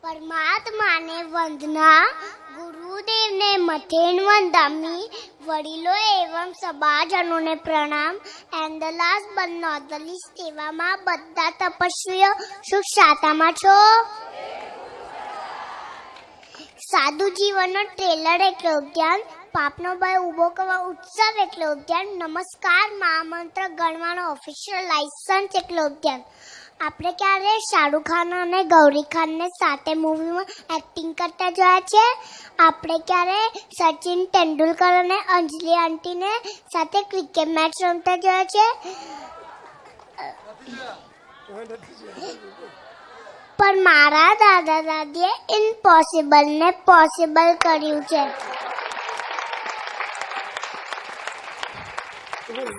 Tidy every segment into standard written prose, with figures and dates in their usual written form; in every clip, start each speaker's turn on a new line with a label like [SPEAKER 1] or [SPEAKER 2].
[SPEAKER 1] પરમાત્માને વંદના, ગુરુદેવને મથેન વંદામી, વડીલો એવં સભાજનોને પ્રણામ. And the last but not the least, એવામાં બધા તપસ્વીઓ સુખ શાંતિમાં છો? સાધુ જીવનનો ટ્રેલર એટલે ઉદ્યાન, પાપનો ભય ઉભો કરવા ઉત્સવ એટલે ઉદ્યાન, નમસ્કાર મહામંત્ર ગણવાનો ઓફિશિયલ લાયસન્સ એટલે ઉદ્યાન. આપણે ક્યારે શાહરુખ ખાન અને ગૌરી ખાનને સાથે મૂવીમાં એક્ટિંગ કરતા જોયા છે? આપણે ક્યારે સચિન તેંડુલકર અને અંજલિ આંટીને સાથે ક્રિકેટ મેચ રમતા જોયા છે? પણ મારા દાદા દાદીએ ઇમ્પોસિબલને પોસિબલ કર્યું છે.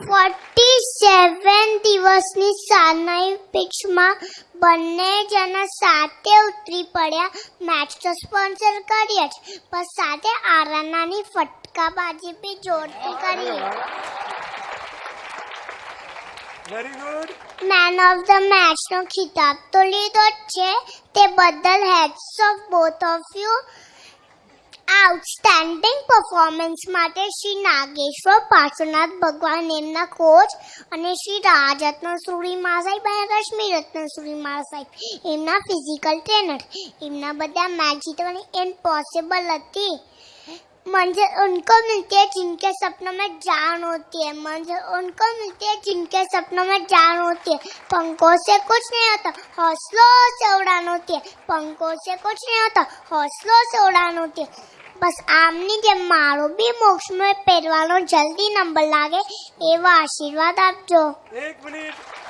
[SPEAKER 1] 47 દિવસની સાનાઈ પિચમાં બંને જણા સાથે ઉતરી પડ્યા. મેચ તો સ્પોન્સર કરીએ જ, પણ સાથે આરાનાની ફટકાબાજી બી જોરથી કરી.
[SPEAKER 2] Very good.
[SPEAKER 1] Man of the મેચનો ખિતાબ તો લીધો જ છે, તે બદલ heads of both of you. Outstanding performance માટે શ્રી નાગેશ્વર પાર્શ્વનાથ ભગવાન એમના કોચ અને શ્રી રાજરત્ન સુરીમા સાહેબ અને રશ્મિ રત્ન સુરીમા સાહેબ એમના ફિઝિકલ ટ્રેનર. એમના બધા મેચ જીતવાની ઇમ્પોસિબલ હતી. मंजिल उनको मिलती है जिनके सपनों में जान होती है. मंजिल उनको मिलती है जिनके सपनों में जान होती है. पंखों से कुछ नहीं होता, हौसलों से उड़ान होती है. पंखों से कुछ नहीं होता, हौसलों से उड़ान होती है. बस आमनी જેમ મારો બી મોક્ષમાં પહેરવાનો જલ્દી નંબર લાગે એવા આશીર્વાદ આપજો.
[SPEAKER 2] એક મિનિટ.